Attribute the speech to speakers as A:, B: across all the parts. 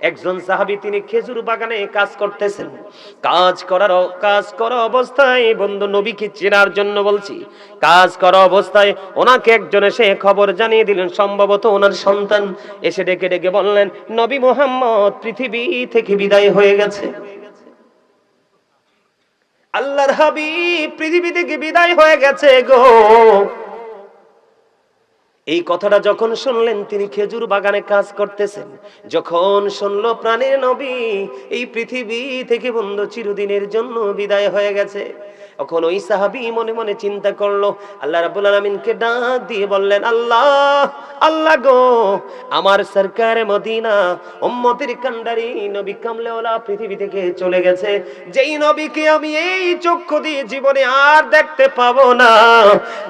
A: একজন সাহাবী তিনি খেজুর বাগানে কাজ করতেছেন। কাজ করা অবস্থায় বন্ধু, নবীকে চেনার জন্য বলছি, কাজ করা অবস্থায় ওনাকে একজন এসে খবর জানিয়ে দিলেন, সম্ভবত ওনার সন্তান। এসে ডেকে ডেকে বললেন, নবী মুহাম্মদ পৃথিবী থেকে বিদায় হয়ে গেছে। আল্লাহর হাবিব পৃথিবী থেকে বিদায় হয়ে গেছে গো। এই কথাটা যখন শুনলেন, তিনি খেজুর বাগানে কাজ করতেছেন, যখন শুনলো প্রাণের নবী এই পৃথিবী থেকে বন্ধু চিরদিনের জন্য বিদায় হয়ে গেছে, তখন ওই সাহাবী মনে মনে চিন্তা করলো, আল্লাহ রাব্বুল আলামিনকে ডাক দিয়ে বললেন, আল্লাহ আল্লাহ গো, আমার সরকারে মদিনা উম্মতের কান্ডারি নবী কামলেওয়ালা পৃথিবী থেকে চলে গেছে, যেই নবীকে আমি এই চক্ষু দিয়ে জীবনে আর দেখতে পাবো না,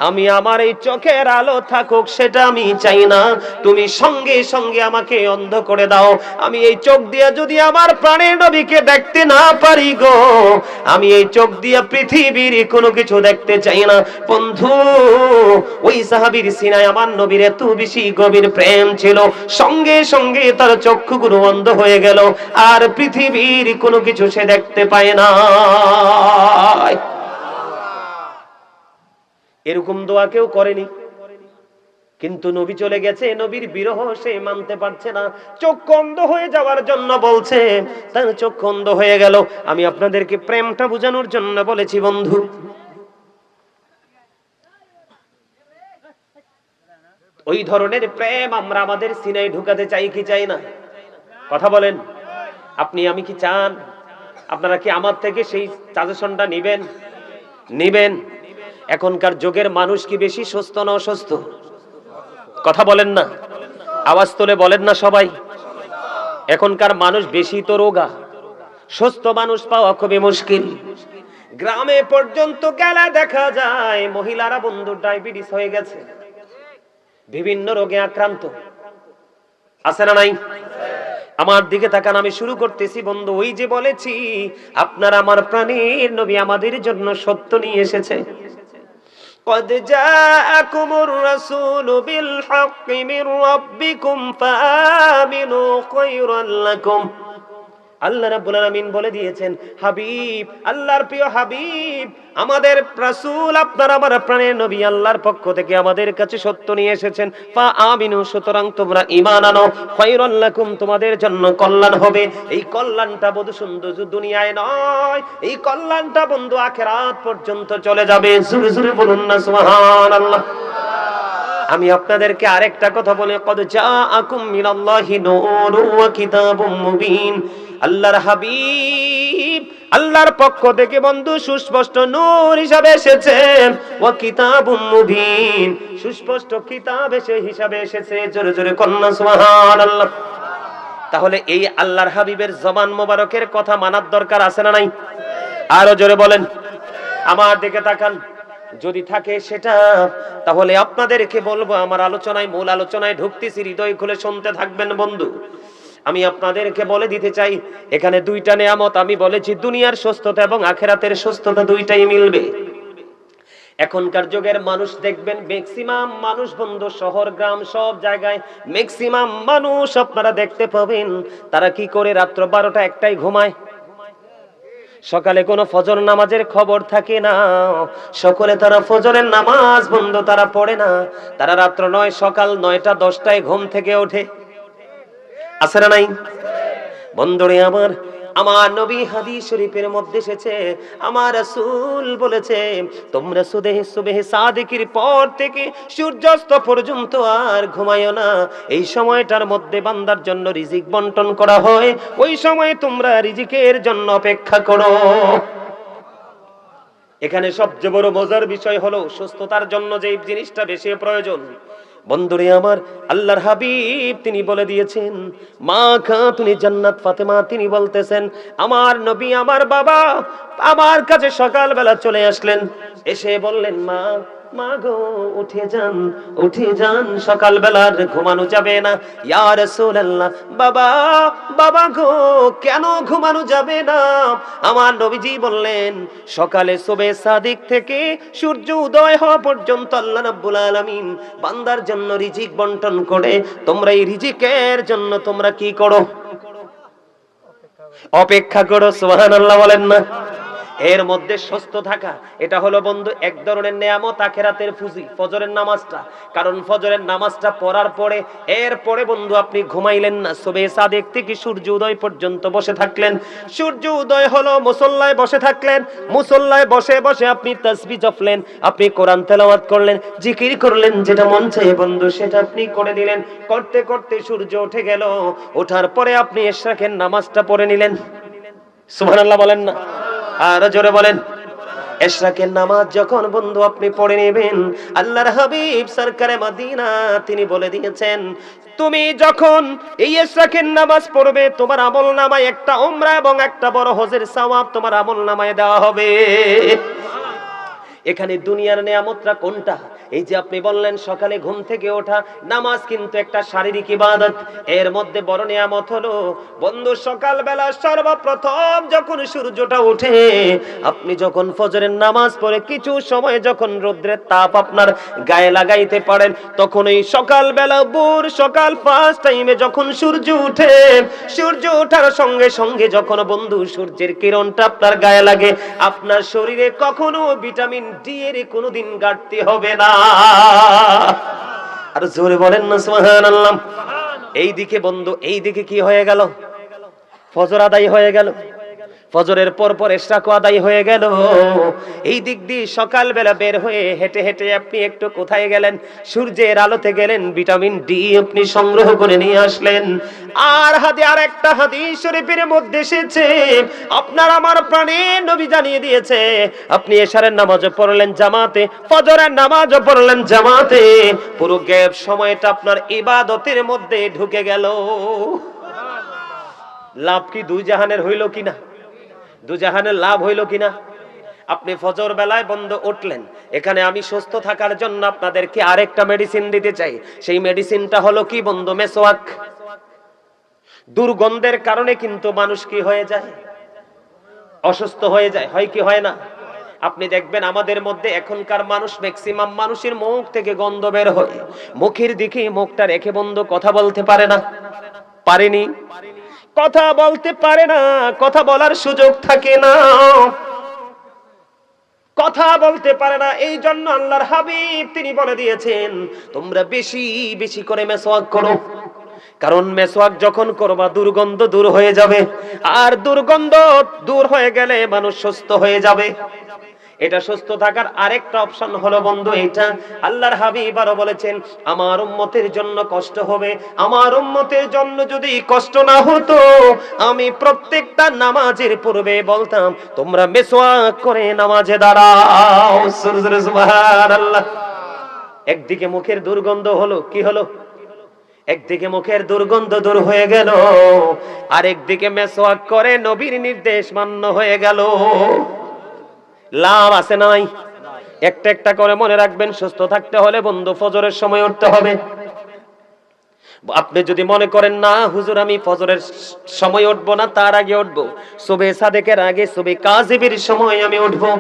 A: আমি আমার এই চোখের আলো থাকুক সেটা আমি চাই না, তুমি সঙ্গে সঙ্গে আমাকে অন্ধ করে দাও। আমি এই চোখ দিয়ে যদি আমার প্রাণের নবীকে দেখতে না পারি গো, আমি এই চোখ দিয়ে পৃথিবীর কোনো কিছু দেখতে চাই না। বন্ধু, ওই সাহাবীর সিনায় আমার নবীর এত বেশি গভীর প্রেম ছিল, সঙ্গে সঙ্গে তার চক্ষুগুলো অন্ধ হয়ে গেল, আর পৃথিবীর কোনো কিছু সে দেখতে পায় না। এরকম দোয়া কেউ করেনি, কিন্তু নবী চলে গেছে, নবীর বিরহ সে মানতে পারছে না, চোখ অন্ধ হয়ে যাওয়ার জন্য বলছে, তার চোখ অন্ধ হয়ে গেল। আমি আপনাদেরকে প্রেমটা বোঝানোর জন্য বলেছি বন্ধু। ওই ধরনের প্রেম আমরা আমাদের সিনায় ঢুকাতে চাই কি চাই না? কথা বলেন। আপনি আমি কি চান? আপনারা কি আমার থেকে সেই সাজেশনটা নিবেন? এখনকার যুগের মানুষ কি বেশি সুস্থ না অসুস্থ? কথা বলেন না, আওয়াজ তুলে বলেন না সবাই। এখনকার মানুষ বেশি তো রোগা, সুস্থ মানুষ পাওয়া খুবই মুশকিল। গ্রামে পর্যন্ত গেলে দেখা যায় মহিলারা বন্ধু ডায়াবেটিস হয়ে গেছে, বিভিন্ন রোগে আক্রান্ত। আছে না নাই? আমার দিকে তাকান, আমি শুরু করতেছি বন্ধু। ওই যে বলেছি, আপনার আমার প্রাণের নবী আমাদের জন্য সত্য নিয়ে এসেছে। قد جاءكم الرسول بالحق من ربكم فآمنوا خيرا لكم। আল্লাহ রাব্বুল আলামিন বলে দিয়েছেন, হাবিব, আল্লাহর প্রিয় হাবিব, আমাদের রাসূল আপনার আমার প্রাণের নবী আল্লাহর পক্ষ থেকে আমাদের কাছে সত্য নিয়ে এসেছেন। ফাআমিনু, সুতরাং তোমরা ঈমান আনো, খায়রুল লাকুম, তোমাদের জন্য কল্যাণ হবে। এই কল্যাণটা বধু সুন্দর দুনিয়ায় নয়, এই কল্যাণটা বন্ধু আখিরাত পর্যন্ত চলে যাবে। জোরে জোরে বলুন না সুবহানাল্লাহ। আমি আপনাদেরকে আরেকটা কথা বলি, কদ জাআকুম মিনাল্লাহি নূরুন ওয়া কিতাবুম মুবিন। আল্লাহর হাবিব আল্লাহর পক্ষ থেকে বন্ধু সুস্পষ্ট নূর হিসাবে এসেছেন, ওয়া কিতাবুম মুবিন, সুস্পষ্ট কিতাব হিসাবে এসেছে। জোরে জোরে কন্না সুবহানাল্লাহ। তাহলে এই আল্লাহর হাবিবের জবান মোবারকের কথা মানার দরকার আছে না নাই? আরো জোরে বলেন। আমার দিকে তাকান, যদি থাকে সেটা, তাহলে আপনাদেরকে বলবো, আমার আলোচনায় মূল আলোচনায় ঢুকতেছি, হৃদয় খুলে শুনতে থাকবেন বন্ধু। আমি আপনাদেরকে বলে দিতে চাই, এখানে দুইটা নিয়ামত আমি বলেছি, দুনিয়ার সুস্থতা এবং আখিরাতের সুস্থতা দুইটাই মিলবে। এখনকার যুগের মানুষ দেখবেন, ম্যাক্সিমাম মানুষ বন্ধু, শহর গ্রাম সব জায়গায় ম্যাক্সিমাম মানুষ আপনারা দেখতে পাবেন, তারা কি করে রাত্র 12টা 1টায় ঘুমায়। সকালে কোনো ফজর নামাজের খবর থাকে না, সকলে তারা ফজরের নামাজ বন্ধু তারা পড়ে না, তারা রাত্র 9 সকাল 9টা 10টায় ঘুম থেকে ওঠে। আছে না নাই? বন্ধুরে আমার নবী হাদিস শরীফের মধ্যে এসেছে, আমার রাসূল বলেছে, তোমরা সুবহে সাদিকের পর থেকে সূর্যাস্ত পর্যন্ত আর ঘুমায়ো না। এই সময়টার মধ্যে বান্দার জন্য রিজিক বন্টন করা হয়, ওই সময় তোমরা রিজিকের জন্য অপেক্ষা করো। এখানে সবচেয়ে বড় মজার বিষয় হলো সুস্থতার জন্য যে জিনিসটা বেশি প্রয়োজন। বন্ধুরে আমার, আল্লাহর হাবিব তিনি বলে দিয়েছেন, মা খাতুনে জান্নাত ফাতেমা তিনি বলতেছেন, আমার নবী আমার বাবা আমার কাছে সকালবেলা চলে আসলেন, এসে বললেন, মা গো উঠে যান, সকালবেলা ঘুমানো যাবে না। ইয়া রাসূলুল্লাহ, বাবা গো কেন ঘুমানো যাবে না? আমার নবীজি বললেন, সকালে সুবহে সাদিক থেকে সূর্য উদয় হওয়া পর্যন্ত আল্লাহ রাব্বুল আলামিন বান্দার জন্য রিজিক বন্টন করে। তোমরা এই রিজিকের জন্য তোমরা কি করো? অপেক্ষা করো, সুবহানাল্লাহ বলেন না? এর মধ্যে সুস্থ থাকা, এটা হলো বন্ধু এক ধরনের নেয়ামত, আখিরাতের পুঁজি, ফজরের নামাজটা। কারণ ফজরের নামাজটা পড়ার পরে এরপরে বন্ধু আপনি ঘুমাইলেন না, সুবহে সাদেক থেকে সূর্য উদয় পর্যন্ত বসে থাকলেন। সূর্য উদয় হলো, মুসল্লায় বসে থাকলেন, মুসল্লায় বসে বসে আপনি তাসবিহ জপলেন, আপনি কোরআন তেলাওয়াত করলেন, জিকির করলেন, যেটা মন চায় বন্ধু সেটা আপনি করে দিলেন। করতে করতে সূর্য উঠে গেল, ওঠার পরে আপনি ইশরাকের নামাজটা পড়ে নিলেন। সুবহানাল্লাহ বলেন না? আর জোরে বলেন। ইশরাকের নামাজ যখন বন্ধু আপনি পড়ে নেবেন, আল্লাহর হাবিব সরকারে মদিনা তিনি বলে দিয়েছেন, তুমি যখন এই ইশরাকের নামাজ পড়বে, তোমার আমলনামায় একটা উমরা এবং একটা বড় হজের সওয়াব তোমার আমলনামায় দেওয়া হবে। এখানে দুনিয়ার নিয়ামতটা কোনটা? এই যে আপনি বললেন সকালে ঘুম থেকে ওঠা, নামাজ কিন্তু একটা শারীরিক ইবাদত। এর মধ্যে বড় নিয়ামত হলো বন্ধু সকালবেলা সর্বপ্রথম যখন সূর্যটা ওঠে, আপনি যখন ফজরের নামাজ পড়ে কিছু সময় যখন রোদ্রের তাপ আপনার গায়ে লাগাইতে পারেন, তখন এই সকালবেলা ভোর সকাল 5 টাইমে যখন সূর্য উঠে, সূর্য ওঠার সঙ্গে সঙ্গে যখন বন্ধু সূর্যের কিরণটা আপনার গায়ে লাগে, আপনার শরীরে কখনো ভিটামিন ডি এর কোনোদিন ঘাটতি হবে না। আর জোরে বলেন না সুবহানাল্লাহ। এইদিকে বন্ধু, এইদিকে কি হয়ে গেল? ফজর আদায় হয়ে গেল, ফজরের পর পর ইশরাকও আদায় হয়ে গেল। এই দিক দিয়ে সকালবেলা বের হয়ে হেঁটে হেঁটে আপনি একটু কোথায় গেলেন? সূর্যের আলোতে গেলেন, ভিটামিন ডি আপনি সংগ্রহ করে নিয়ে আসলেন। আর একটা হাদিস শরীফের মধ্যে এসেছে, আপনার আমার প্রাণের নবী জানিয়ে দিয়েছে, আপনি এশারের নামাজও পড়লেন জামাতে, ফজরের নামাজও পড়লেন জামাতে, পুরো গ্যাপ সময়টা আপনার ইবাদতের মধ্যে ঢুকে গেল। লাভ কি দুই জাহানের হইল কিনা? দুজাহানের লাভ হইল কিনা? আপনি ফজর বেলায় বন্ধ উঠলেন, এখানে আমি সুস্থ থাকার জন্য আপনাদেরকে আরেকটা মেডিসিন দিতে চাই। সেই মেডিসিনটা হলো কি বন্ধু? মেসওয়াক। দুর্গন্ধের কারণে কিন্তু মানুষ কি হয়ে যায়? অসুস্থ হয়ে যায়, হয় কি হয় না? আপনি দেখবেন আমাদের মধ্যে এখনকার মানুষ, ম্যাক্সিমাম মানুষের মুখ থেকে গন্ধ বের হয়, মুখের দিকে মুখটা রেখে বন্ধু কথা বলতে পারে না, পারেনি, কথা বলতে পারে না, কথা বলার সুযোগ থাকে না, কথা বলতে পারে না। এই জন্য আল্লাহর হাবিব তিনি বলে দিয়েছেন, তোমরা বেশি বেশি করে মেসওয়াক করো। কারণ মেসওয়াক যখন করবা দুর্গন্ধ দূর হয়ে যাবে, আর দুর্গন্ধ দূর হয়ে গেলে মানুষ সুস্থ হয়ে যাবে। এটা সুস্থ থাকার আরেকটা অপশন হলো বন্ধু এটা, আল্লাহর হাবিব আরো বলেছেন, আমার উম্মতের জন্য কষ্ট হবে, আমার উম্মতের জন্য যদি কষ্ট না হতো, আমি প্রত্যেকটা নামাজের পূর্বে বলতাম তোমরা মেসওয়াক করে নামাজে দাঁড়াও। সুবহানাল্লাহ। একদিকে মুখের দুর্গন্ধ হলো, কি হলো? একদিকে মুখের দুর্গন্ধ দূর হয়ে গেল, আরেকদিকে মেসওয়াক করে নবীর নির্দেশ মান্য হয়ে গেল। লাভ আছে নাই? একটা একটা করে মনে রাখবেন, সুস্থ থাকতে হলে বন্ধু ফজরের সময় উঠতে হবে। আপনি যদি মনে করেন না হুজুর আমি ফজরের সময় উঠবো না, তার আগে উঠবো, সুবহে সাদেকের আগে, সুবহে কাযিবের সময় আমি উঠবো,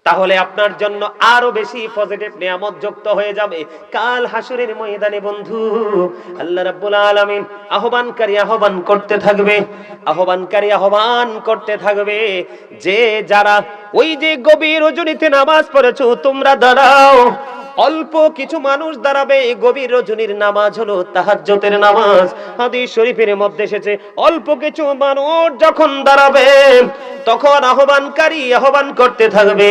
A: তাহলে আপনার জন্য আরো বেশি পজিটিভ নিয়ামত যুক্ত হয়ে যাবে কাল হাসরের ময়দানে। বন্ধু আল্লাহ রাব্বুল আলামিন আহ্বানকারী আহ্বান করতে থাকবে, আহ্বানকারী আহ্বান করতে থাকবে, যে যারা ওই যে গভীর রজনীতে নামাজ পড়েছো তোমরা দাঁড়াও। অল্প কিছু মানুষ দাঁড়াবে, গভীর রজনীর নামাজ হলো তাহাজ্জুদের নামাজ। হাদিস শরীফের মধ্যে এসেছে, অল্প কিছু মানুষ যখন দাঁড়াবে তখন আহ্বানকারী আহ্বান করতে থাকবে,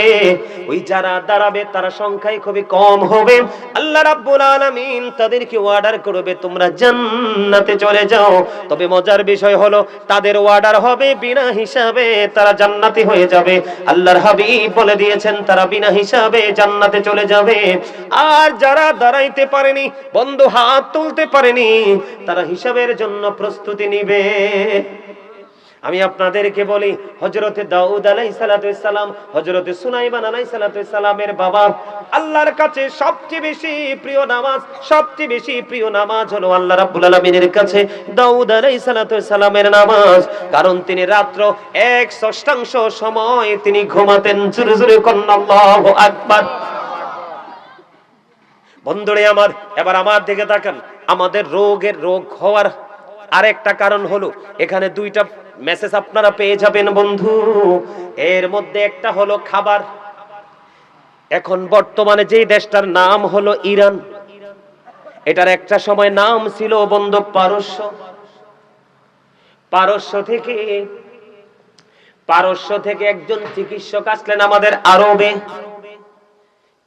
A: ওই যারা দাঁড়াবে তারা সংখ্যায় খুবই কম হবে। আল্লাহ রাব্বুল আলামিন তাদেরকে অর্ডার করবে তোমরা জান্নাতে চলে যাও। তবে মজার বিষয় হলো তাদের অর্ডার হবে বিনা হিসাবে, তারা জান্নাতি হয়ে যাবে। আল্লাহর হাবিব বলে দিয়েছেন তারা বিনা হিসাবে জান্নাতে চলে যাবে। আর যারা দাঁড়াইতে পারেনি বন্ধু, হাত তুলতে পারেনি, তারা হিসাবের জন্য প্রস্তুতি নিবে। আমি আপনাদেরকে বলি, হযরতে দাউদ আলাইহিস সালাম, হযরতে সুলাইমান আলাইহিস সালামের বাবা, আল্লাহর কাছে সবচেয়ে বেশি প্রিয় নামাজ, সবচেয়ে বেশি প্রিয় নামাজ হলো আল্লাহ রাব্বুল আলামিনের কাছে দাউদ আলাইহিস সালামের নামাজ। কারণ তিনি রাত্র 1/6 সময় তিনি ঘুমাতেন। জোরে জোরে কোন আল্লাহু আকবার। বন্ধুরে আমার, এবার আমার দিকে তাকান। আমাদের রোগ হওয়ার আরেকটা কারণ হলো, এখানে দুইটা মেসেজ আপনারা পেয়ে যাবেন বন্ধু। এর মধ্যে একটা হলো খাবার। এখন বর্তমানে যেই দেশটার নাম হলো ইরান, এটার একটা সময় নাম ছিল বন্ধু পারস্য। পারস্য থেকে একজন চিকিৎসক আসলেন আমাদের আরবে।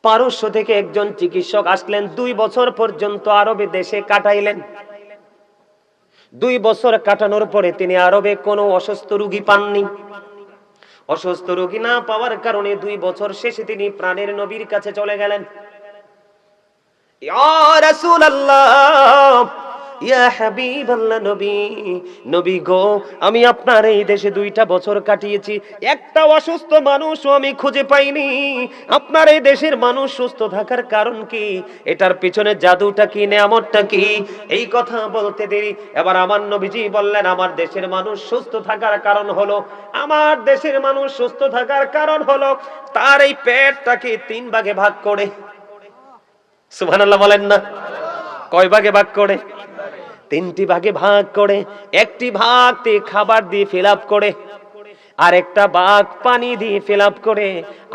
A: পারস্য থেকে একজন চিকিৎসক আসলেন, 2 বছর পর্যন্ত আরবে দেশে কাটাইলেন। 2 বছর কাটানোর পরে তিনি আরবে কোনো অসুস্থ রোগী পাননি। অসুস্থ রোগী না পাওয়ার কারণে 2 বছর শেষে তিনি প্রাণের নবীর কাছে চলে গেলেন। ইয়া রাসূলুল্লাহ, ইয়া হাবিবাল্লাহ, নবী গো, আমি আপনার এই দেশে 2টা বছর কাটিয়েছি, একটা অসুস্থ মানুষও আমি খুঁজে পাইনি। আপনার এই দেশের মানুষ সুস্থ থাকার কারণ কি? এটার পিছনে জাদুটা কি, নেয়ামতটা কি? এই কথা বলতে দেরি এবার আমার নবীজি বললেন, আমার দেশের মানুষ সুস্থ থাকার কারণ হলো, তার এই পেটটাকে 3 ভাগে ভাগ করে। সুবহানাল্লাহ বলেন না? কয় ভাগে ভাগ করে? 3টি ভাগে ভাগ করে। একটি ভাগ খাবার দিয়ে ফিল আপ করে, আরেকটা ভাগ পানি দিয়ে ফিল আপ করে,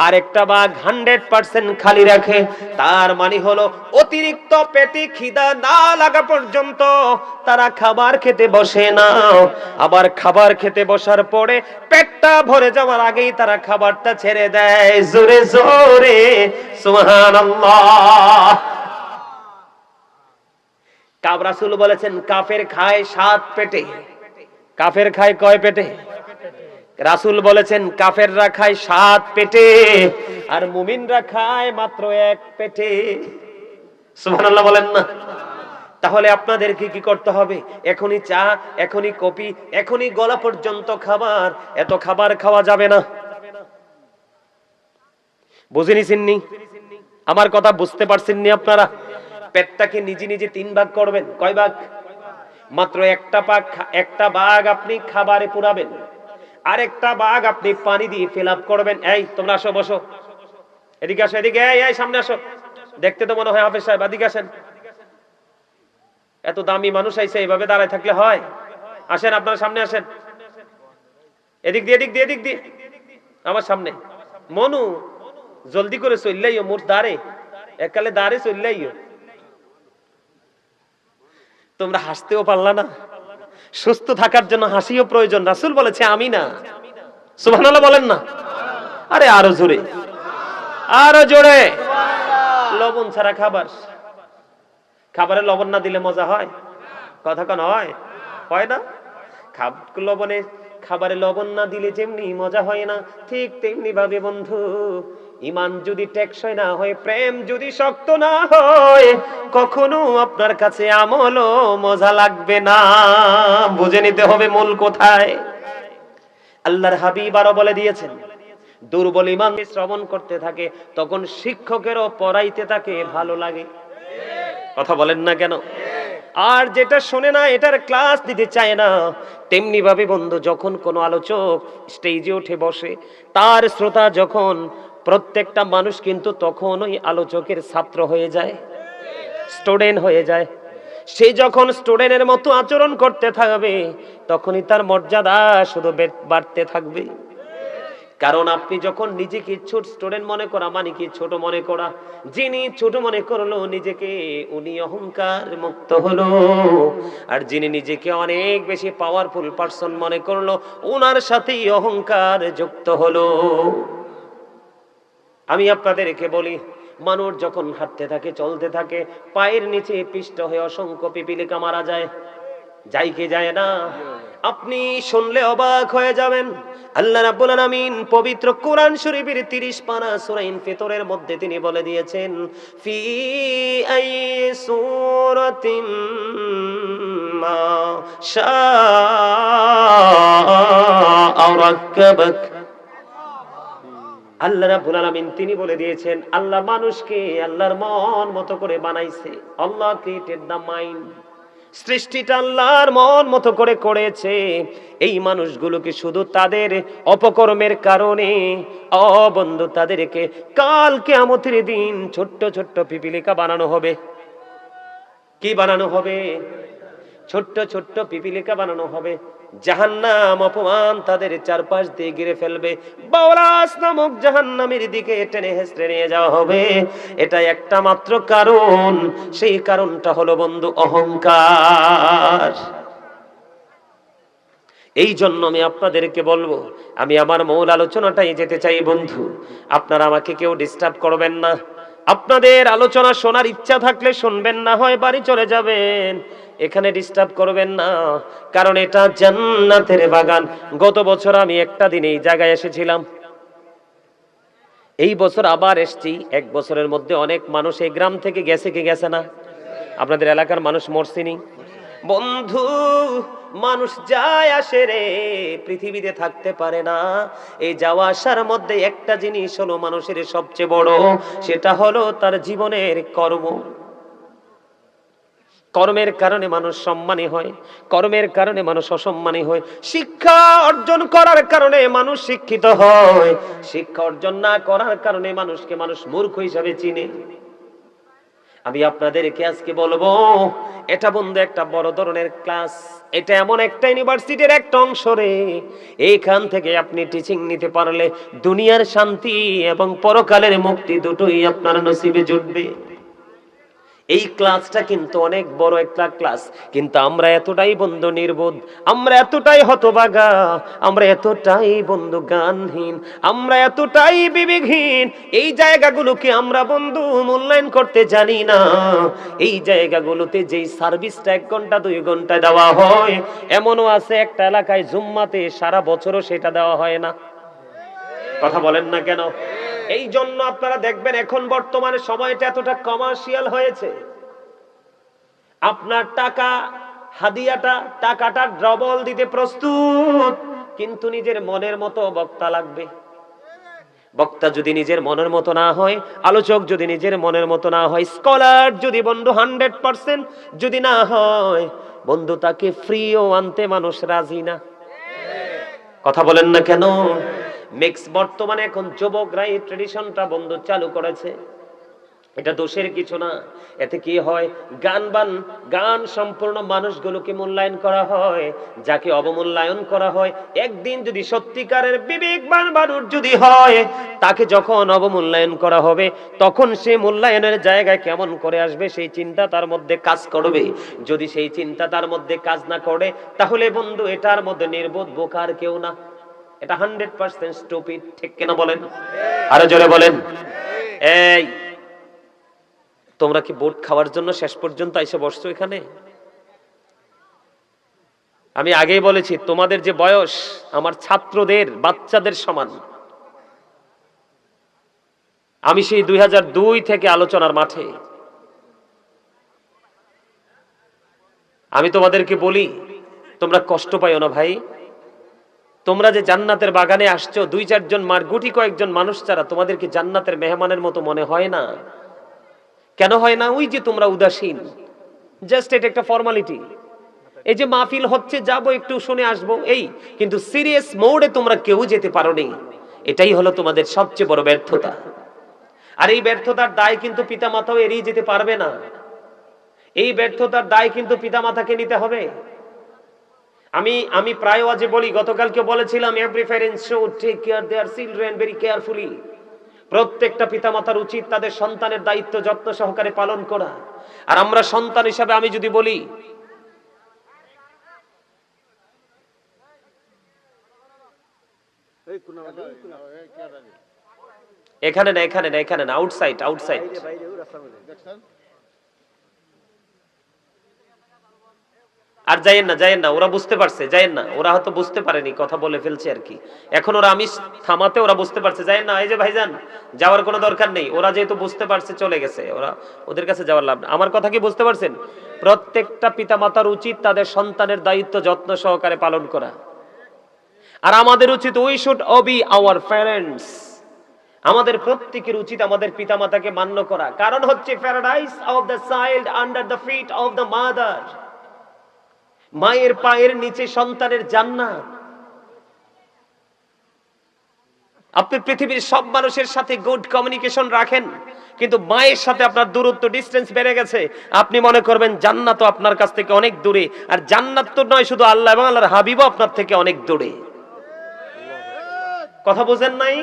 A: আরেকটা ভাগ 100% খালি রাখে। তার মানে হলো অতিরিক্ত পেটে খিদা না লাগা পর্যন্ত তারা খাবার খেতে বসে না। আবার খাবার খেতে বসার পরে পেটটা ভরে যাওয়ার আগেই তারা খাবারটা ছেড়ে দেয়। জোরে জোরে সুবহানাল্লাহ। রাসূল বলেছেন, কাফের খায় 7 পেটে। কাফের খায় কয় পেটে? রাসূল বলেছেন কাফেররা খায় 7 পেটে, আর মুমিনরা খায় মাত্র 1 পেটে। সুবহানাল্লাহ বলেন না? তাহলে আপনাদেরকে কি করতে হবে? এখনই চা, এখনই কফি, এখনই গলা পর্যন্ত খাবার, এত খাবার খাওয়া যাবে না। বুঝেনিছেননি? আমার কথা বুঝতে পারছেননি আপনারা? পেটটাকে নিজে নিজে 3 ভাগ করবেন। কয় ভাগ? মাত্র একটা ভাগ আপনি খাবারে পুরাবেন, আরেকটা ভাগ আপনি পানি দিয়ে ফিল আপ করবেন। এই তোমরা আসো, বসো, এদিকে আসো, এদিকে, এই সামনে আসো। দেখতে তো মনে হয় হাফেজ সাহেব, এদিকে আসেন। এত দামি মানুষ আইছে, এইভাবে দাঁড়ায় থাকলে হয়? আসেন, আপনারা সামনে আসেন। এদিক দিয়ে আমার সামনে। মনু, জলদি করে চললেইও, মোর দাঁড়ে এককালে দাঁড়ে চললেইও। তোমরা হাসতেও পারলা না? সুস্থ থাকার জন্য হাসিও প্রয়োজন। রাসূল বলেছে, আমি না। সুবহানাল্লাহ বলেন না? আরে আরো জোরে, আরো জোরে। লবণ ছাড়া খাবার, খাবারে লবণ না দিলে মজা হয়? কথা কোন হয়? হয় না? খাবারে লবণ না দিলে যেমনি মজা হয় না, ঠিক তেমনি ভাবে বন্ধু, ঈমান যদি টেকসই না হয়, প্রেম যদি শক্ত না হয়, কখনো আপনার কাছে আমলও মজা লাগবে না। বুঝে নিতে হবে মূল কোথায়। আল্লাহর হাবিব আরো বলে দিয়েছেন, দুর্বল ঈমান শ্রবণ করতে থাকে, তখন শিক্ষকেরও পড়াইতে তাকে ভালো লাগে। কথা বলেন না কেন? আর যেটা শোনে না, এটার ক্লাস দিতে চায় না। তেমনি ভাবে বন্ধু, যখন কোনো আলোচক স্টেজে উঠে বসে, তার শ্রোতা যখন, প্রত্যেকটা মানুষ কিন্তু তখন ওই আলোচকের ছাত্র হয়ে যায়, স্টুডেন্ট হয়ে যায়। সে যখন স্টুডেন্টের মতো আচরণ করতে থাকবে, তখনই তার মর্যাদা শুধু বাড়তে থাকবে। কারণ আপনি যখন নিজেকে ছোট স্টুডেন্ট মনে করা, মানে কি ছোট মনে করা। যিনি ছোট মনে করলো নিজেকে, উনি অহংকার মুক্ত হলো। আর যিনি নিজেকে অনেক বেশি পাওয়ারফুল পারসন মনে করলো, ওনার সাথেই অহংকার যুক্ত হলো। আমি আপনাদেরকে বলি, মানুষ যখন হাঁটতে থাকে, চলতে থাকে, পায়ের নিচে পিষ্ট হয়ে অসংখ্য পিপিলিকা মারা যায়। যাই কি যায় না? আপনি শুনলে অবাক হয়ে যাবেন। আল্লাহ রাব্বুল আলামিন পবিত্র কোরআন শরীফের 30 পারা সূরা ইনফিতরের মধ্যে তিনি বলে দিয়েছেন, ফি আই সূরাতিন মা শাআ রাক্কাবাক। আল্লাহ রাব্বুল আলামিন তিনি বলে দিয়েছেন, আল্লাহ মানুষকে আল্লাহর মন মতো করে বানাইছে। আল্লাহ ক্রিয়েটেড দ্য মাইন্ড। সৃষ্টিটা আল্লাহর মন মতো করে করেছে। এই মানুষগুলোকে শুধু তাদের অপকর্মের কারণে, বন্ধু, তাদেরকে কাল কিয়ামতের দিন ছোট্ট ছোট্ট পিপিলিকা বানানো হবে। কি বানানো হবে? ছোট্ট ছোট্ট পিপিলিকা বানানো হবে, জাহান্নাম অপমান তাদের চারপাশ দিয়ে ঘিরে ফেলবে, বাওলাস নামক জাহান্নামের দিকে টেনে হেঁচড়ে নিয়ে যাওয়া হবে। এটা একটা মাত্র কারণ, সেই কারণটা হলো বন্ধু অহংকার। এই জন্য আমি আপনাদেরকে বলবো, আমি আমার মূল আলোচনাটাই যেতে চাই বন্ধু। আপনারা আমাকে কেউ ডিস্টার্ব করবেন না। আপনাদের আলোচনা শোনার ইচ্ছা থাকলে শুনবেন, না হয় বাড়ি চলে যাবেন। এখানে ডিস্টার্ব করবেন না, কারণ এটা জান্নাতের বাগান। গত বছর আমি একটা দিন এই জায়গায় এসেছিলাম, এই বছর আবার এসেছি। এক বছরের মধ্যে অনেক মানুষ এই গ্রাম থেকে গেছে, কি গেছে না? আপনাদের এলাকার মানুষ মরছিনি বন্ধু। মানুষ যায় আসে রে, পৃথিবীতে থাকতে পারে না। এই যাওয়া আসার মধ্যে একটা জিনিস হলো মানুষের সবচেয়ে বড়, সেটা হলো তার জীবনের কর্ম। কর্মের কারণে মানুষ সম্মানী হয়, কর্মের কারণে মানুষ অসম্মানী হয়। শিক্ষা অর্জন করার কারণে মানুষ শিক্ষিত হয়, শিক্ষা অর্জন না করার কারণে মানুষকে মানুষ মূর্খ হিসাবে চিনে। আমি আপনাদেরকে আজকে বলবো, এটা বন্ধু একটা বড় ধরনের ক্লাস। এটা এমন একটা ইউনিভার্সিটির একটা অংশ রে, এইখান থেকে আপনি টিচিং নিতে পারলে দুনিয়ার শান্তি এবং পরকালের মুক্তি দুটোই আপনার নসিবে জুটবে। এই ক্লাসটা কিন্তু অনেক বড় একটা ক্লাস, কিন্তু আমরা এতটাই বন্ধু নির্বোধ, আমরা এতটাই হতভাগা, আমরা এতটাই বন্ধু জ্ঞানহীন, আমরা এতটাই বিবেকহীন। এই জায়গাগুলোকে আমরা বন্ধু মূল্যায়ন করতে জানি না। এই জায়গাগুলোতে যেই সার্ভিসটা 1 ঘন্টা 2 ঘন্টা দেওয়া হয়, এমনও আছে একটা এলাকায় জুম্মাতে সারা বছরও সেটা দেওয়া হয় না। কথা বলেন না কেন? এই জন্য আপনারা দেখবেন এখন বর্তমানে সময়টা এতটা কমার্শিয়াল হয়েছে। আপনার টাকা হাদিয়াটা, টাকাটা ডবল দিতে প্রস্তুত, কিন্তু নিজের মনের মতো বক্তা লাগবে। বক্তা যদি নিজের মনের মতো না হয়, আলোচক যদি নিজের মনের মতো না হয়, স্কলার যদি বন্ধু 100% যদি না হয়, বন্ধু তাকে ফ্রিও আনতে মানুষ রাজি না। কথা বলেন না কেন? মিক্স বর্তমানে এখন যুবকরাই ট্রেডিশনটা বন্ধু চালু করেছে। এটা দোষের কিছু না। এতে কি হয়, গান সম্পূর্ণ মানুষগুলোকে মূল্যায়ন করা হয়, যাকে অবমূল্যায়ন করা হয়। একদিন যদি সত্যিকারের বিবেকবান মানুষ যদি হয়, তাকে যখন অবমূল্যায়ন করা হবে, তখন সে মূল্যায়নের জায়গায় কেমন করে আসবে সেই চিন্তা তার মধ্যে কাজ করবে। যদি সেই চিন্তা তার মধ্যে কাজ না করে, তাহলে বন্ধু এটার মধ্যে নির্বোধ বোকার কেউ না, এটা 100% স্টুপিড। ঠিক কিনা বলেন? আরো জোরে বলেন। এই তোমরা কি বোট খাওয়ার জন্য শেষ পর্যন্ত এসে বসছো এখানে? আমি আগেই বলেছি, তোমাদের যে বয়স আমার ছাত্রদের, বাচ্চাদের সমান। আমি সেই 2002 থেকে আলোচনার মাঠে। আমি তোমাদেরকে বলি, তোমরা কষ্ট পাইও না ভাই। তোমরা যে জান্নাতের বাগানে আসছো, 2-4 জন গুটি কয়েকজন মানুষ ছাড়া তোমাদেরকে জান্নাতের মেহমানের মতো মনে হয় না। কেন হয় না? ওই যে তোমরা উদাসীন, জাস্ট এটা একটা ফর্মালিটি। এই যে মাহফিল হচ্ছে, যাবো একটু শুনে আসবো, এই, কিন্তু সিরিয়াস মোডে তোমরা কেউ যেতে পারোনি। এটাই হলো তোমাদের সবচেয়ে বড় ব্যর্থতা। আর এই ব্যর্থতার দায় কিন্তু পিতামাতাও এড়িয়ে যেতে পারবে না। এই ব্যর্থতার দায় কিন্তু পিতামাতাকে নিতে হবে। আমি প্রায় আজ বলি, গতকালকে বলেছিলাম, every parents should take care their children very carefully. প্রত্যেকটা পিতামাতার উচিত তাদের সন্তানের দায়িত্ব যত্ন সহকারে পালন করা। আর আমরা সন্তান হিসাবে আমি যদি বলি, এখানে না, আউটসাইড। আর যাইয়েন না, ওরা বুঝতে পারছে, যাইয়েন না, ওরা হয়তো বুঝতে পারেনি, কথা বলে ফেলছে আর কি। এখন ওরা আমি থামাতে ওরা বুঝতে পারছে, যাইয়েন না। এই যে ভাইজান, যাওয়ার কোনো দরকার নেই, ওরা যেহেতু বুঝতে পারছে চলে গেছে, ওদের কাছে যাওয়ার লাভ না। আমার কথা কি বুঝতে পারছেন? প্রত্যেকটা পিতামাতার উচিত তাদের সন্তানের দায়িত্ব যত্ন সহকারে পালন করা। আর আমাদের উচিত, we should obey our parents. আমাদের প্রত্যেকের উচিত আমাদের পিতামাতাকে মান্য করা। কারণ হচ্ছে, paradise of the child under the feet of the mother. মায়ের পায়ের নিচে সন্তানের জান্নাত। আপনি পৃথিবীর সব মানুষের সাথে গুড কমিউনিকেশন রাখেন, কিন্তু মায়ের সাথে আপনার দূরত্ব, ডিসটেন্স বেড়ে গেছে। আপনি মনে করবেন জান্নাত আপনার কাছ থেকে অনেক দূরে, আর জান্নাত তো নয়, শুধু আল্লাহ এবং আল্লাহর হাবিবও আপনার থেকে অনেক দূরে। কথা বুঝেন নাই?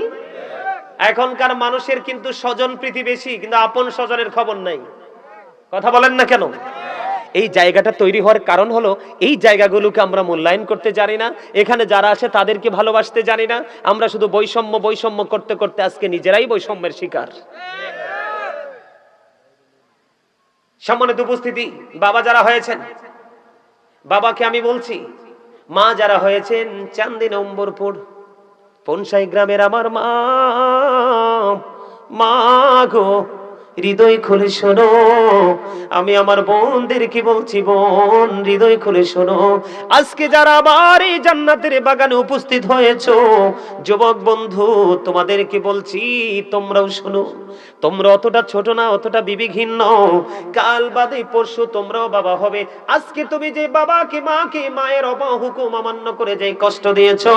A: এখনকার মানুষের কিন্তু স্বজন প্রীতি বেশি, কিন্তু আপন স্বজনের খবর নাই। কথা বলেন না কেন? এই জায়গাটা তৈরি হওয়ার কারণ হলো এই জায়গাগুলোকে আমরা মূল্যায়ন করতে জানি না। এখানে যারা আছে তাদেরকে ভালোবাসতে জানি না। আমরা শুধু বৈষম্য করতে করতে আজকে নিজেরাই বৈষম্যের শিকার। সম্মানিত উপস্থিতি, বাবা যারা হয়েছেন, বাবাকে আমি বলছি, মা যারা হয়েছেন চান্দিনা নম্বরপুর পনসাই গ্রামের আমার মা, মা গো হৃদয় খুলে শোনো, আমি আমার বোনদেরকে বলছি, বোন হৃদয় খুলে শোনো। আজকে যারা আমার এই জান্নাতের বাগানে উপস্থিত হয়েছো, যুবক বন্ধু তোমাদেরকে বলছি, তোমরাও শোনো। তোমরা অতটা ছোট না, অতটা বিবেকহীন নও। কাল বাদে পরশু তোমরাও বাবা হবে। আজকে তুমি যে বাবাকে, মাকে, মায়ের হুকুম অমান্য করে যে কষ্ট দিয়েছো,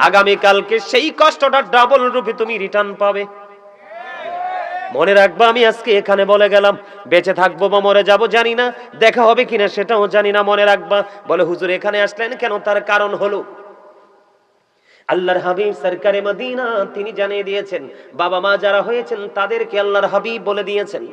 A: আগামী কালকে সেই কষ্টটা ডাবল রূপে তুমি রিটার্ন পাবে। মনে রাখবা, আমি আজকে এখানে বলে গেলাম, বেঁচে থাকবো বা মরে যাব জানি না, দেখা হবে কিনা সেটাও জানি না। মনে রাখবা, বলে হুজুর এখানে আসলেন কেন? তার কারণ হলো আল্লাহর হাবিব সরকারে মদিনা তিনি জানিয়ে দিয়েছেন, বাবা মা যারা হয়েছেন তাদেরকে আল্লাহর হাবিব বলে দিয়েছেন,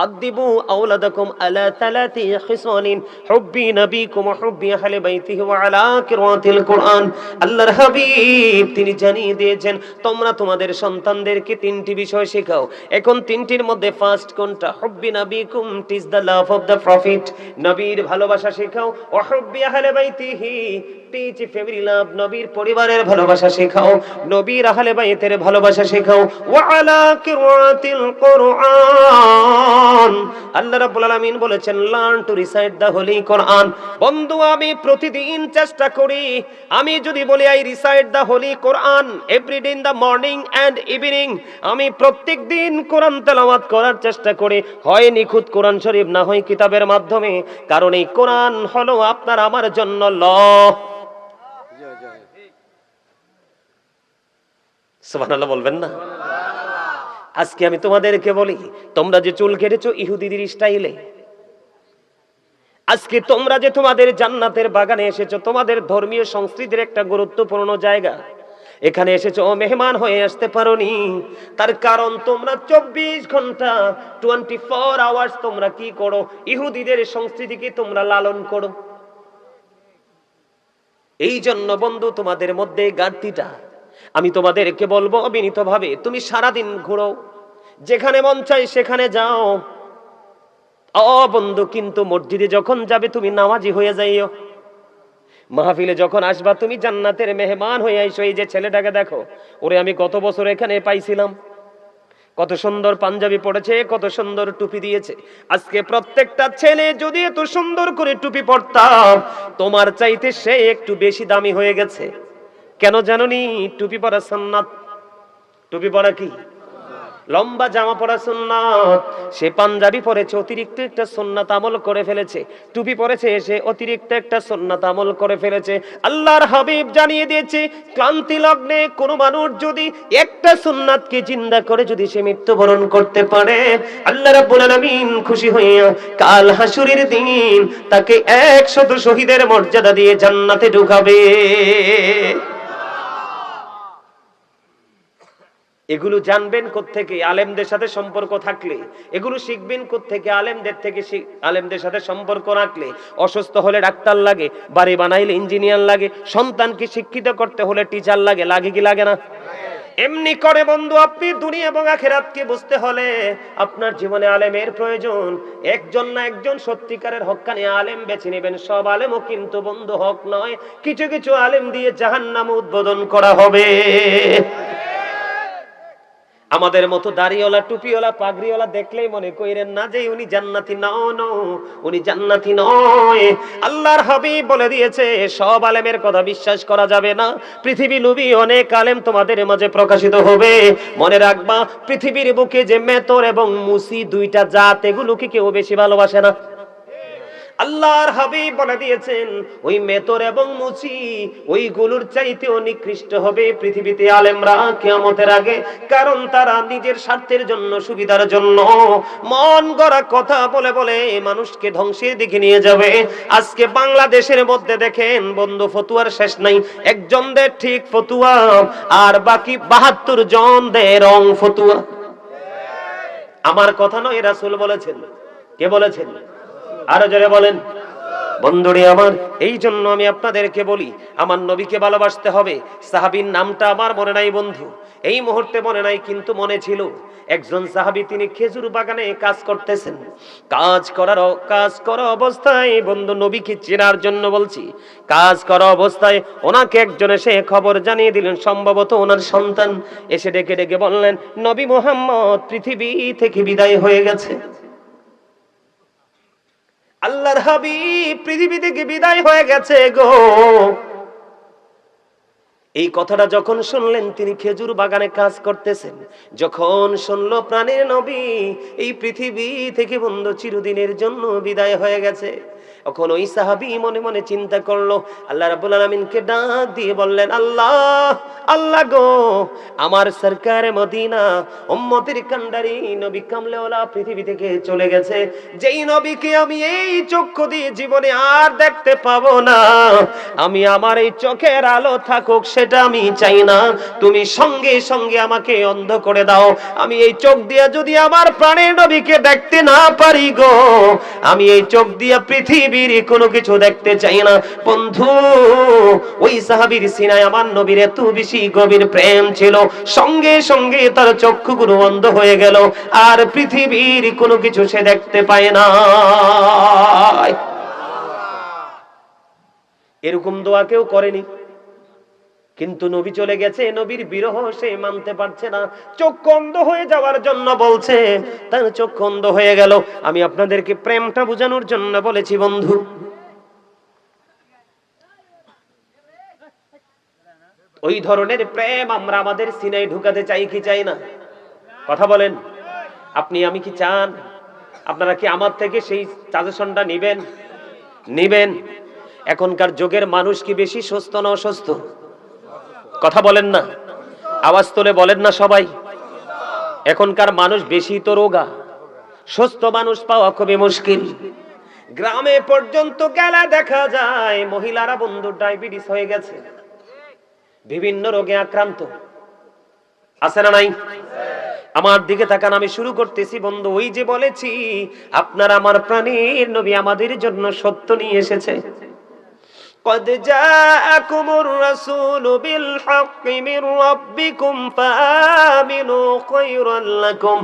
A: আদিবু আওলাদাকুম আলা তালাতি খিসানিন হুব্বি নবীকুম হুব্বি আহলে বাইতিহি ওয়া আলা কিরাতিল কুরআন। আল্লাহর হাবিব তিনি জানিয়ে দিয়েছেন, তোমরা তোমাদের সন্তানদেরকে তিনটি বিষয় শেখাও। এখন তিনটির মধ্যে ফার্স্ট কোনটা? হুব্বি নবীকুম, it's the love of the prophet, নবীর ভালোবাসা শেখাও। ওয়া হুব্বি আহলে বাইতিহি, টিচ ফ্যামিলি লাভ, নবীর পরিবারের ভালোবাসা শেখাও, নবীর আহলে বাইতের ভালোবাসা শেখাও। ওয়া আলা কিরাতিল কুরআন, আল্লাহ রাব্বুল আলামিন বলেছেন, learn to recite the holy Quran. বন্ধু আমি প্রতিদিন চেষ্টা করি, আমি যদি বলি I recite the holy Quran everyday in the morning and evening, আমি প্রত্যেক দিন কোরআন তেলাওয়াত করার চেষ্টা করি, হয় নিখুঁত কোরআন শরীফ, না হয় কিতাবের মাধ্যমে। কারণ এই কোরআন হলো আপনার আমার জন্য ল। সুবহানাল্লাহ বলবেন না? আজকে আমি তোমাদেরকে বলি, তোমরা যে চুল কেটেছো ইহুদিদের স্টাইলে, আজকে তোমরা যে তোমাদের জান্নাতের বাগানে এসেছো, তোমাদের ধর্মীয় সংস্কৃতির একটা গুরুত্বপূর্ণ জায়গা, এখানে এসেছো মেহমান হয়ে আসতে পারোনি। তার কারণ তোমরা 24 ঘন্টা 24 আওয়ার্স তোমরা কি করো? ইহুদিদের সংস্কৃতিকে তোমরা লালন করো। এই জন্য বন্ধু তোমাদের মধ্যে ঘাটতিটা। আমি তোমাদেরকে বলবো অবিনীতভাবে, তুমি সারাদিন ঘুরো, যেখানে মন চাই সেখানে যাও বন্ধু, কিন্তু মসজিদে যখন যাবে তুমি নামাজি হয়ে যাইও। মাহফিলে যখন আসবা তুমি জান্নাতের মেহমান হয়ে আইসো। এই যে ছেলেটাকে দেখো, ওরে আমি কত বছর এখানে পাইছিলাম, কত সুন্দর পাঞ্জাবি পড়েছে, কত সুন্দর টুপি দিয়েছে। আজকে প্রত্যেকটা ছেলে যদি এত সুন্দর করে টুপি পরতাম, তোমার চাইতে সে একটু বেশি দামি হয়ে গেছে। কেন জানোনি? টুপি পরা সুন্নাত। টুপি পরা কি? লম্বা জামা পরা সুন্নাত। সে পাঞ্জাবি পরেছে, অতিরিক্ত একটা সুন্নাত আমল করে ফেলেছে। টুপি পরেছে, সে অতিরিক্ত একটা সুন্নাত আমল করে ফেলেছে। আল্লাহর হাবিব জানিয়ে দিয়েছে, ক্লান্তি লগ্নে কোন মানুষ যদি একটা সুন্নাতকে জিন্দা করে যদি সে মৃত্যুবরণ করতে পারে, আল্লাহ রাব্বুল আলামিন খুশি হইয়া কাল হাসুরের দিন তাকে 100 শহীদের মর্যাদা দিয়ে জান্নাতে ঢুকাবে। এগুলো জানবেন কোত্থেকে? আলেমদের সাথে সম্পর্ক থাকলে। এগুলো শিখবেন কোত্থেকে? আলেমদের থেকে। আলেমদের সাথে সম্পর্ক রাখলে, অসুস্থ হলে ডাক্তার লাগে, বাড়ি বানাইলে ইঞ্জিনিয়ার লাগে, সন্তানকে শিক্ষিত করতে হলে টিচার লাগে। লাগে কি লাগে না? এমনি করে বন্ধু আপনি দুনিয়া এবং আখিরাতকে বুঝতে হলে আপনার জীবনে আলেমের প্রয়োজন। একজন না একজন সত্যিকারের হক্কানি আলেম বেছে নেবেন। সব আলেমও কিন্তু বন্ধু হক নয়। কিছু কিছু আলেম দিয়ে জাহান্নাম উদ্বোধন করা হবে। আমাদের মতো দাড়িওয়ালা, টুপিওয়ালা, পাগড়িওয়ালা দেখলেই মনে করেন না যে উনি জান্নাতি। না, উনি জান্নাতি নয়। আল্লাহর হাবিব বলে দিয়েছে, সব আলেমের কথা বিশ্বাস করা যাবে না। পৃথিবী লোভী অনেক আলেম তোমাদের মাঝে প্রকাশিত হবে। মনে রাখবা, পৃথিবীর বুকে যে মেতর এবং মুসি দুইটা জাত, এগুলোকে কেউ বেশি ভালোবাসে না। আল্লাহর হাবিব বলে দিয়েছেন ওই মেতর এবং মুচি ওইগুলোর চাইতেও নিকৃষ্ট হবে পৃথিবীতে আলেমরা কিয়ামতের আগে। কারণ তারা নিজের স্বার্থের জন্য, সুবিধার জন্য মন গড়া কথা বলে বলে মানুষকে ধ্বংসের দিকে নিয়ে যাবে। আজকে বাংলাদেশের মধ্যে দেখেন বন্ধু, ফতুয়ার শেষ নাই। একজন দের ঠিক ফতুয়া আর বাকি 72 জন দেয় রং ফতুয়া। আমার কথা নয়, রাসূল বলেছেন। কে বলেছেন? আরো জোরে বলেন। বন্ধুরে আমার, এই জন্য আমি আপনাদেরকে বলি আমার নবীকে ভালোবাসতে হবে। সাহাবীর নামটা আমার মনে নাই বন্ধু, এই মুহূর্তে মনে নাই, কিন্তু মনে ছিল একজন সাহাবী, তিনি খেজুর বাগানে কাজ করতেছেন। কাজ করা অবস্থায় বন্ধু, নবীকে চেনার জন্য বলছি, কাজ করা অবস্থায় ওনাকে একজন এসে খবর জানিয়ে দিলেন, সম্ভবত ওনার সন্তান। এসে ডেকে ডেকে বললেন, নবী মুহাম্মদ পৃথিবী থেকে বিদায় হয়ে গেছে। আল্লাহর হাবিব পৃথিবী থেকে বিদায় হয়ে গেছে গো। এই কথাটা যখন শুনলেন, তিনি খেজুর বাগানে কাজ করতেছেন, যখন শুনলো প্রাণের নবী এই পৃথিবী থেকে বন্ধু চিরদিনের জন্য বিদায় হয়ে গেছে, তখন ওই সাহাবী মনে মনে চিন্তা করলো, আল্লাহ রাব্বুল আলামিনকে ডাক দিয়ে বললেন, আল্লাহ আল্লাহ গো, আমার সরকারে মদিনা উম্মতের কান্ডারি নবী কামলেওয়ালা পৃথিবী থেকে চলে গেছে, যেই নবীকে আমি এই চক্ষু দিয়ে জীবনে আর দেখতে পাবো না, আমি আমার এই চোখের আলো থাকুক সেটা আমি চাই না, তুমি সঙ্গে সঙ্গে আমাকে অন্ধ করে দাও। আমি এই চোখ দিয়ে যদি আমার প্রাণের নবীকে দেখতে না পারি গো, আমি এই চোখ দিয়ে পৃথিবীর কোনো কিছু দেখতে চাই না। বন্ধু, ওই সাহাবীর সিনায় আমার নবীর এত বেশি গভীর প্রেম ছিল, সঙ্গে সঙ্গে তার চক্ষুগুলো অন্ধ হয়ে গেল, আর পৃথিবীর কোনো কিছু সে দেখতে পায় না। এরকম দোয়া কেউ করেনি, কিন্তু নবী চলে গেছে, নবীর বিরহ সে মানতে পারছে না, চোখ অন্ধ হয়ে যাওয়ার জন্য বলছে, তার চোখ অন্ধ হয়ে গেল। আমি আপনাদেরকে প্রেমটা বোঝানোর জন্য বলেছি বন্ধু। ওই ধরনের প্রেম আমরা আমাদের সিনায় ঢুকাতে চাই কি চাই না? কথা বলেন। আপনি আমি কি চান? আপনারা কি আমার থেকে সেই সাজেশনটা নিবেন? এখনকার যুগের মানুষ কি বেশি সুস্থ না অসুস্থ? কথা বলেন না, আওয়াজ তুলে বলেন না সবাই। এখনকার মানুষ বেশি তো রোগা, সুস্থ মানুষ পাওয়া খুবই মুশকিল। গ্রামে পর্যন্ত গেলে দেখা যায় মহিলারা বন্ধু ডায়াবেটিস হয়ে গেছে, বিভিন্ন রোগে আক্রান্ত। আছে না নাই? আমার দিকে তাকান, আমি শুরু করতেছি বন্ধু। ওই যে বলেছি আপনারা আমার প্রাণের নবী আমাদের জন্য সত্য নিয়ে এসেছে। قد جاءكم الرسول بالحق من ربكم فآمنوا خيرا لكم।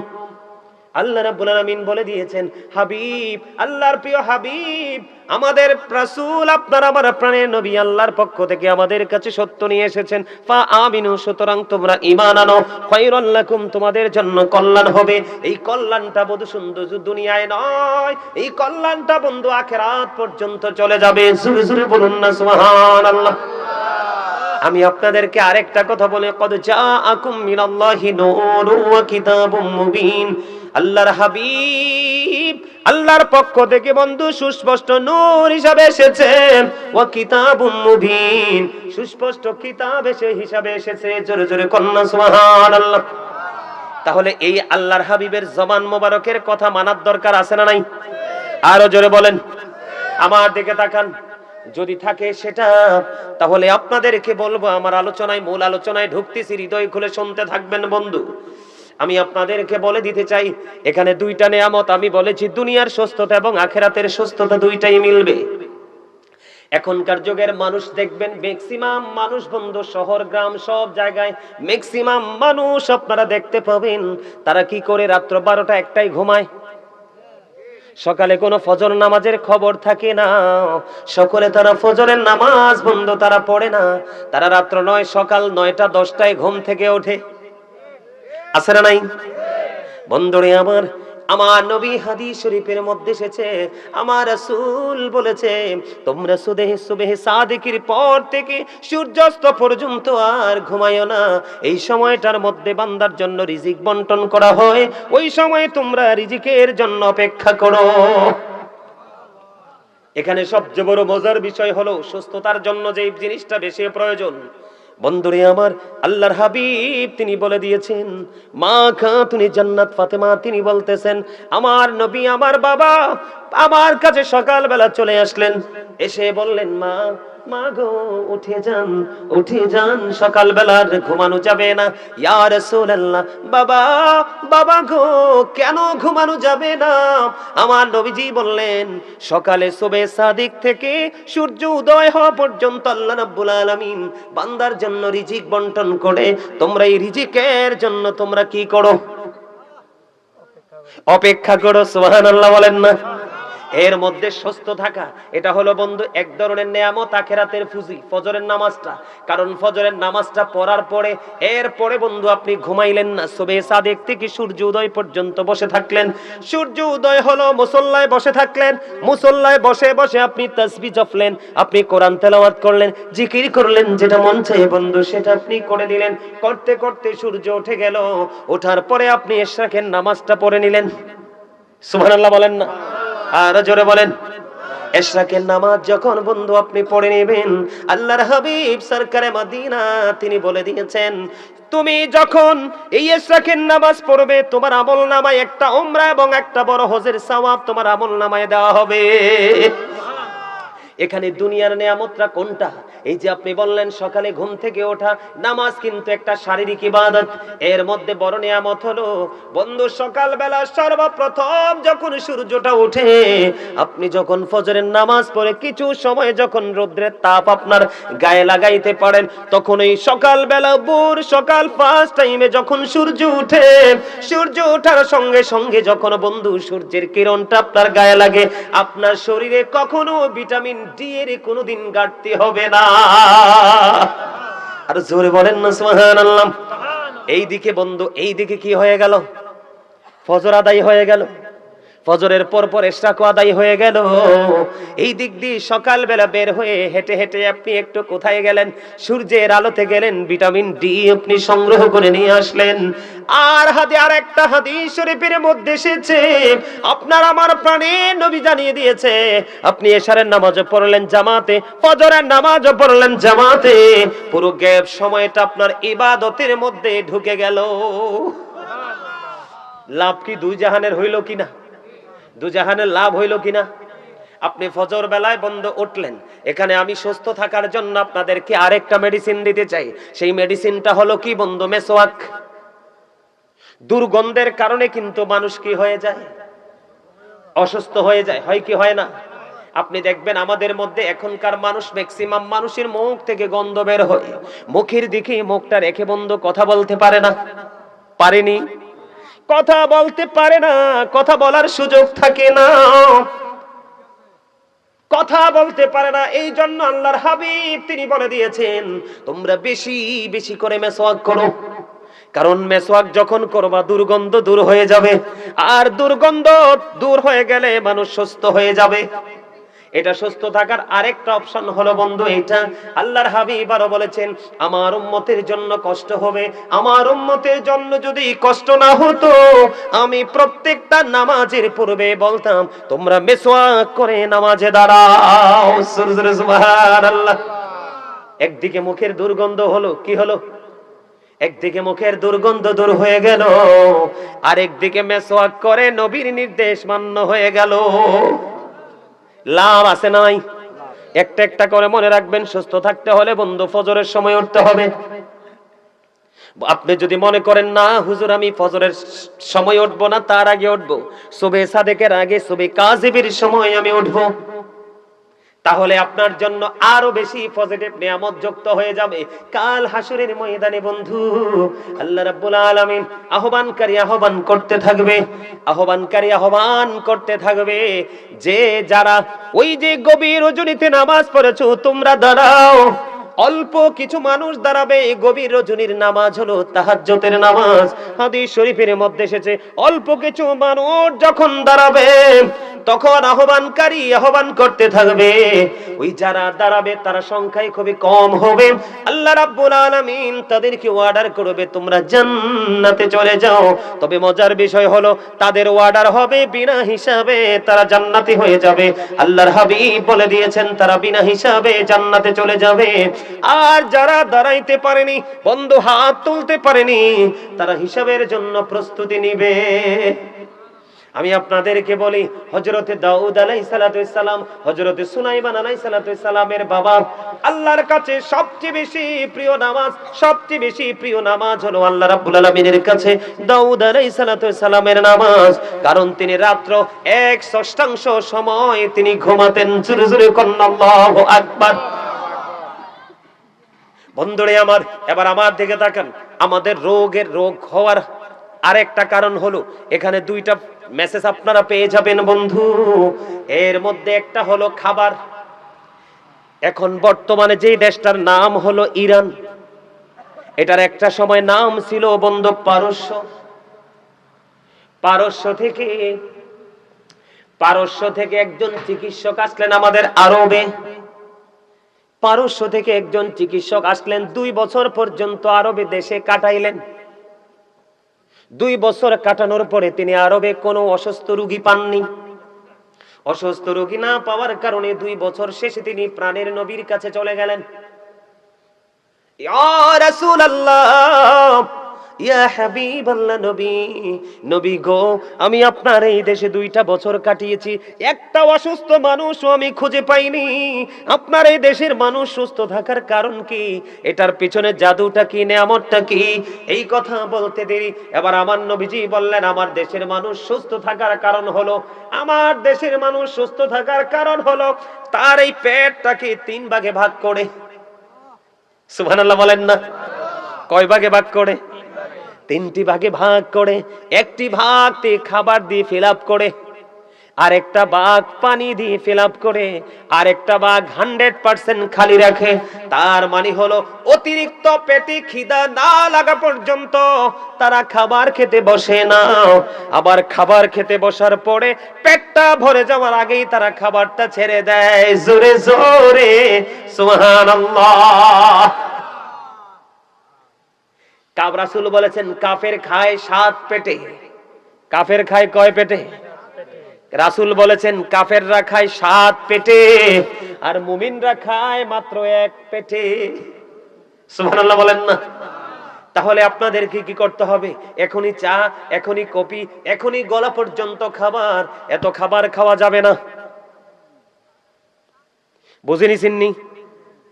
A: আল্লাহ রাব্বুল আলামিন বলে দিয়েছেন, হাবিব, আল্লাহর প্রিয় হাবিব, আমাদের রাসূল, আপনার আমার প্রাণের নবী আল্লাহর পক্ষ থেকে আমাদের কাছে সত্য নিয়ে এসেছেন। ফাআমিনু, সুতরাং তোমরা ঈমান আনো, খায়রুল লাকুম, তোমাদের জন্য কল্যাণ হবে। এই কল্যাণটা বন্ধু শুধু দুনিয়ায় নয়, এই কল্যাণটা বন্ধু আখিরাত পর্যন্ত চলে যাবে। জোরে জোরে বলুন না সুবহানাল্লাহ। আমি আপনাদেরকে আরেকটা কথা বলে, কদ জাআকুম মিনাল্লাহি নূরুন ওয়া কিতাবুম মুবিন। আল্লাহর হাবিব আল্লাহর পক্ষ থেকে বন্ধু সুস্পষ্ট নূর হিসাবে এসেছে, ওয়া কিতাবুম মুবিন, সুস্পষ্ট কিতাব হিসাবে এসেছে। জোরে জোরে কন্না সুবহানাল্লাহ। তাহলে এই আল্লাহর হাবিবের জবান মোবারকের কথা মানার দরকার আছে না নাই? আরো জোরে বলেন। আমার দিকে তাকান, যদি থাকে সেটা, তাহলে আপনাদেরকে বলবো, আমার আলোচনায়, মূল আলোচনায় ঢুকতেছি, হৃদয় খুলে শুনতে থাকবেন বন্ধু। আমি আপনাদেরকে বলে দিতে চাই, এখানে দুইটা নেয়ামত আমি বলেছি, দুনিয়ার সুস্থতা এবং আখিরাতের সুস্থতা দুইটাই মিলবে। এখনকার যুগের মানুষ দেখবেন, ম্যাক্সিমাম মানুষ বন্ধু, শহর গ্রাম সব জায়গায় ম্যাক্সিমাম মানুষ আপনারা দেখতে পাবেন, তারা কি করে রাত্র 12টা 1টায় ঘুমায়। সকালে কোনো ফজর নামাজের খবর থাকে না, সকলে তারা ফজরের নামাজ বন্ধু তারা পড়ে না, তারা রাত্র 9 সকাল 9টা 10টায় ঘুম থেকে ওঠে। আছে না নাই? বন্ধুরে আমার নবী হাদিস শরীফের মধ্যে এসেছে, আমার রাসূল বলেছে, তোমরা সুবহে সাদিকের পর থেকে সূর্যাস্ত পর্যন্ত আর ঘুমায়ো না। এই সময়টার মধ্যে বান্দার জন্য রিজিক বন্টন করা হয়, ওই সময় তোমরা রিজিকের জন্য অপেক্ষা করো। এখানে সবচেয়ে বড় মজার বিষয় হলো সুস্থতার জন্য যে জিনিসটা বেশি প্রয়োজন, বন্ধুরে আমার, আল্লাহর হাবিব তিনি বলে দিয়েছেন, মা খাতুনে জান্নাত ফাতেমা তিনি বলতেছেন, আমার নবী আমার বাবা আমার কাছে সকালবেলা চলে আসলেন, এসে বললেন, মা মা গো উঠে যান, সকালবেলার ঘুমানো যাবে না। ইয়া রাসূলুল্লাহ, বাবা বাবা গো কেন ঘুমানো যাবে না? আমার নবীজি বললেন, সকালে সুবহে সাদিক থেকে সূর্য উদয় হওয়া পর্যন্ত আল্লাহ রাব্বুল আলামিন বান্দার জন্য রিজিক বন্টন করে। তোমরা এই রিজিকের জন্য তোমরা কি করো? অপেক্ষা করো। সুবহানাল্লাহ বলেন না? এর মধ্যে সুস্থ থাকা এটা হলো বন্ধু এক ধরনের নেয়ামত, আখিরাতের পুঁজি, ফজরের নামাজটা। কারণ ফজরের নামাজটা পড়ার পরে এরপরে বন্ধু আপনি ঘুমাইলেন না, সুবহে সাদিক থেকে সূর্য উদয় পর্যন্ত বসে থাকলেন। সূর্য উদয় হলো, মুসল্লায় বসে থাকলেন, মুসল্লায় বসে বসে আপনি তাসবিহ জপলেন, আপনি কোরআন তেলাওয়াত করলেন, জিকির করলেন, যেটা মন চায় বন্ধু সেটা আপনি করে দিলেন। করতে করতে সূর্য উঠে গেল, ওঠার পরে আপনি ইশরাকের নামাজটা পড়ে নিলেন। সুবহানাল্লাহ বলেন না? আর জোরে বলেন। ইশরাকের নামাজ যখন বন্ধু আপনি পড়ে নেবেন, আল্লাহর হাবিব সরকারে মদিনা তিনি বলে দিয়েছেন, তুমি যখন এই ইশরাকের নামাজ পড়বে তোমার আমলনামায় একটা উমরা এবং একটা বড় হজের সওয়াব তোমার আমলনামায় দেওয়া হবে। এখানে দুনিয়ার নিয়ামতটা কোনটা? এই যে আপনি বললেন সকালে ঘুম থেকে ওঠা, নামাজ কিন্তু একটা শারীরিক ইবাদত। এর মধ্যে বড় নিয়ামত হলো বন্ধু সকালবেলা সর্বপ্রথম যখন সূর্যটা ওঠে, আপনি যখন ফজরের নামাজ পড়ে কিছু সময় যখন রোদ্রের তাপ আপনার গায়ে লাগাইতে পারেন, তখন এই সকালবেলা ভোর সকাল ফার্স্ট টাইমে যখন সূর্য উঠে, সূর্য ওঠার সঙ্গে সঙ্গে যখন বন্ধু সূর্যের কিরণটা আপনার গায়ে লাগে, আপনার শরীরে কখনো ভিটামিন ডি এর কোনোদিন ঘাটতি হবে না। আর জোরে বলেন না সুবহানাল্লাহ। এইদিকে বন্ধু, এইদিকে কি হয়ে গেল? ফজর আদায় হয়ে গেল, ফজরের পর পর ইশরাক আদায় হয়ে গেল। এই দিক দিয়ে সকালবেলা বের হয়ে হেঁটে হেঁটে আপনি একটু কোথায় গেলেন? সূর্যের আলোতে গেলেন, ভিটামিন ডি আপনি সংগ্রহ করে নিয়ে আসলেন। আর আরেকটা হাদিস শরীফের মধ্যে এসেছে, আপনার আমার প্রাণের নবী জানিয়ে দিয়েছে, আপনি এশারের নামাজও পড়লেন জামাতে, ফজরের নামাজও পড়লেন জামাতে, পুরো গ্যাপ সময়টা আপনার ইবাদতের মধ্যে ঢুকে গেল। লাভ কি দুই জাহানের হইল কিনা? দুজাহানের লাভ হইল কিনা? আপনি ফজর বেলায় বন্ধ উঠলেন, এখানে আমি সুস্থ থাকার জন্য আপনাদেরকে আরেকটা মেডিসিন দিতে চাই। সেই মেডিসিনটা হলো কি বন্ধু? মেসওয়াক। দুর্গন্ধের কারণে কিন্তু মানুষ কি হয়ে যায়? অসুস্থ হয়ে যায়, হয় কি হয় না? আপনি দেখবেন আমাদের মধ্যে এখনকার মানুষ, ম্যাক্সিমাম মানুষের মুখ থেকে গন্ধ বের হয়, মুখের দিকে মুখটা রেখে বন্ধু কথা বলতে পারে না, পারেনি, কথা বলতে পারে না, কথা বলার সুযোগ থাকে না, কথা বলতে পারে না। এই জন্য আল্লাহর হাবিব তিনি বলে দিয়েছেন, তোমরা বেশি বেশি করে মেসওয়াক করো। কারণ মেসওয়াক যখন করবা দুর্গন্ধ দূর হয়ে যাবে, আর দুর্গন্ধ দূর হয়ে গেলে মানুষ সুস্থ হয়ে যাবে। এটা সুস্থ থাকার আরেকটা অপশন হলো বন্ধু এটা। আল্লাহর হাবিব আরো বলেছেন, আমার উম্মতের জন্য কষ্ট হবে, আমার উম্মতের জন্য যদি কষ্ট না হতো আমি প্রত্যেকটা নামাজের পূর্বে বলতাম তোমরা মেসওয়াক করে নামাজে দাঁড়াও। সুবহানাল্লাহ। একদিকে মুখের দুর্গন্ধ হলো, কি হলো? একদিকে মুখের দুর্গন্ধ দূর হয়ে গেল, আরেকদিকে মেসওয়াক করে নবীর নির্দেশ মান্য হয়ে গেল। লাভ আছে নাই? একটা একটা করে মনে রাখবেন, সুস্থ থাকতে হলে বন্ধু ফজরের সময় উঠতে হবে। আপনি যদি মনে করেন না হুজুর আমি ফজরের সময় উঠবো না, তার আগে উঠবো, সুবহে সাদেকের আগে সুবহে কাযিবের সময় আমি উঠবো, তাহলে আপনার জন্য আরো বেশি পজিটিভ নিয়ামত যুক্ত হয়ে যাবে কাল হাসরের ময়দানে। বন্ধু আল্লাহ রাব্বুল আলামিন আহ্বানকারী আহ্বান করতে থাকবে, আহ্বানকারী আহ্বান করতে থাকবে, যে যারা ওই যে গভীর রজনীতে নামাজ পড়েছো তোমরা দাঁড়াও, অল্প কিছু মানুষ দাঁড়াবে। গভীর রজনীর নামাজ হলো তাহাজ্জুদের নামাজ। হাদিস শরীফের মধ্যে এসেছে অল্প কিছু মানুষ যখন দাঁড়াবে তখন আহ্বানকারী আহ্বান করতে থাকবে। ওই যারা দাঁড়াবে তারা সংখ্যায় খুবই কম হবে। আল্লাহ রাব্বুল আলামিন তাদেরকে অর্ডার করবে তোমরা জান্নাতে চলে যাও। তবে মজার বিষয় হলো তাদের অর্ডার হবে বিনা হিসাবে, তারা জান্নাতি হয়ে যাবে। আল্লাহর হাবিব বলে দিয়েছেন তারা বিনা হিসাবে জান্নাতে চলে যাবে। আর যারা দাঁড়াইতে পারেনি, বন্ধু হাত তুলতে পারেনি, তারা হিসাবের জন্য প্রস্তুতি নিবে। আমি আপনাদেরকে বলি হযরতে দাউদ আলাইহিস সালাতু ওয়াস সালাম, হযরতে সুলাইমান আলাইহিস সালাতু ওয়াস সালামের বাবা, আল্লাহর কাছে সবচেয়ে বেশি প্রিয় নামাজ, সবচেয়ে বেশি প্রিয় নামাজ হলো আল্লাহ রাব্বুল আলামিনের কাছে দাউদ আলাইহিস সালাতু ওয়াস সালামের নামাজ। কারণ তিনি রাত্র 1/6 সময় তিনি ঘুমাতেন। জোরে জোরে কোন আল্লাহু আকবার। বন্ধুরে আমার, এবার আমার দিকে তাকান। আমাদের রোগ হওয়ার আরেকটা কারণ হলো, এখানে দুইটা মেসেজ আপনারা পেয়ে যাবেন বন্ধু। এর মধ্যে একটা হলো খাবার। এখন বর্তমানে যে দেশটার নাম হলো ইরান, এটার একটা সময় নাম ছিল বন্ধু পারস্য। পারস্য থেকে একজন চিকিৎসক আসলেন আমাদের আরবে। পারস্য থেকে একজন চিকিৎসক আসলেন, 2 বছর পর্যন্ত আরবে দেশে কাটাইলেন। 2 বছর কাটানোর পরে তিনি আরবে কোনো অসুস্থ রোগী পাননি। অসুস্থ রোগী না পাওয়ার কারণে 2 বছর শেষে তিনি প্রাণের নবীর কাছে চলে গেলেন। ইয়া রাসূলুল্লাহ, ইয়া হাবিবাল্লাহ, নবী গো, আমি আপনার এই দেশে 2টা বছর কাটিয়েছি, একটা অসুস্থ মানুষও আমি খুঁজে পাইনি। আপনার এই দেশের মানুষ সুস্থ থাকার কারণ কি? এটার পিছনে জাদুটা কি, নেয়ামতটা কি? এই কথা বলতে দেরি এবার আমার নবীজি বললেন, আমার দেশের মানুষ সুস্থ থাকার কারণ হলো, আমার দেশের মানুষ সুস্থ থাকার কারণ হলো তার এই পেটটাকে 3 ভাগে ভাগ করে। সুবহানাল্লাহ বলেন না? কয় ভাগে ভাগ করে? 3টি ভাগে ভাগ করে। একটি ভাগ খাবার দিয়ে ফিল আপ করে, আরেকটা ভাগ পানি দিয়ে ফিল আপ করে, আরেকটা ভাগ 100% খালি রাখে। তার মানে হলো অতিরিক্ত পেটে খিদা না লাগা পর্যন্ত তারা খাবার খেতে বসে না। আবার খাবার খেতে বসার পরে পেটটা ভরে যাওয়ার আগেই তারা খাবারটা ছেড়ে দেয়। জোরে জোরে সুবহানাল্লাহ। রাসূল বলেছেন কাফের খায় 7 পেটে। কাফের খায় কয় পেটে? রাসূল বলেছেন কাফেররা খায় 7 পেটে, আর মুমিনরা খায় মাত্র 1 পেটে। সুবহানাল্লাহ বলেন না? তাহলে আপনাদেরকে কি করতে হবে? এখনই চা, এখনই কফি, এখনই গলা পর্যন্ত খাবার, এত খাবার খাওয়া যাবে না। বুঝে নিছেননি?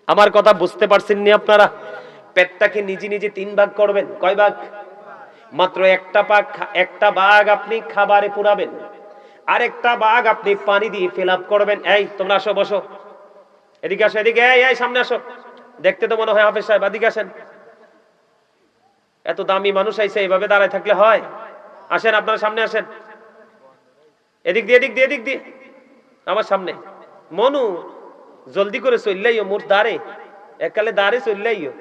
A: আমার কথা বুঝতে পারছেননি আপনারা? পেটটাকে নিজে নিজে 3 ভাগ করবেন। কয় ভাগ? মাত্র একটা ভাগ আপনি খাবারে পুরাবেন, আরেকটা ভাগ আপনি পানি দিয়ে ফিল আপ করবেন। এই তোমরা আসো, বসো, এদিকে আসো, এদিকে, এই সামনে আসো। দেখতে তো মনে হয় হাফেজ সাহেব, এদিকে আসেন। এত দামি মানুষ আইছে, এইভাবে দাঁড়ায় থাকলে হয়? আসেন, আপনারা সামনে আসেন। এদিক দিয়ে আমার সামনে। মনু জলদি করে চললাইও, মোর দাঁড়ে এককালে দাঁড়ে চললাইও।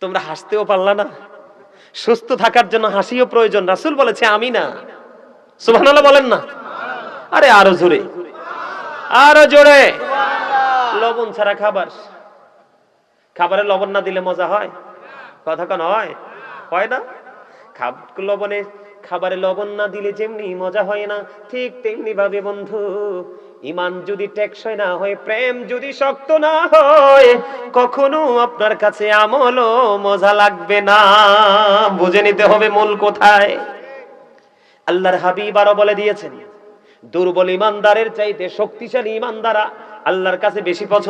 A: তোমরা হাসতেও পারলা না? সুস্থ থাকার জন্য হাসিও প্রয়োজন। রাসূল বলেছে আমি না। সুবহানাল্লাহ বলেন না? আরে আরো জোরে, আরো জোরে। লবণ ছাড়া খাবার, খাবারে লবণ না দিলে মজা হয়? কথা কোন হয় না? খাবারে লবণ না দিলে যেমনি মজা হয় না, ঠিক তেমনি ভাবে বন্ধু, ঈমান যদি টেকসই না হয়, প্রেম যদি শক্ত না হয়, কখনো আপনার কাছে আমলও মজা লাগবে না। বুঝে নিতে হবে মূল কোথায়। আল্লাহর হাবিব আরো বলে দিয়েছেন, দুর্বল ঈমানদারের চাইতে শক্তিশালী ঈমানদার আল্লাহর কাছে বেশি পছন্দ।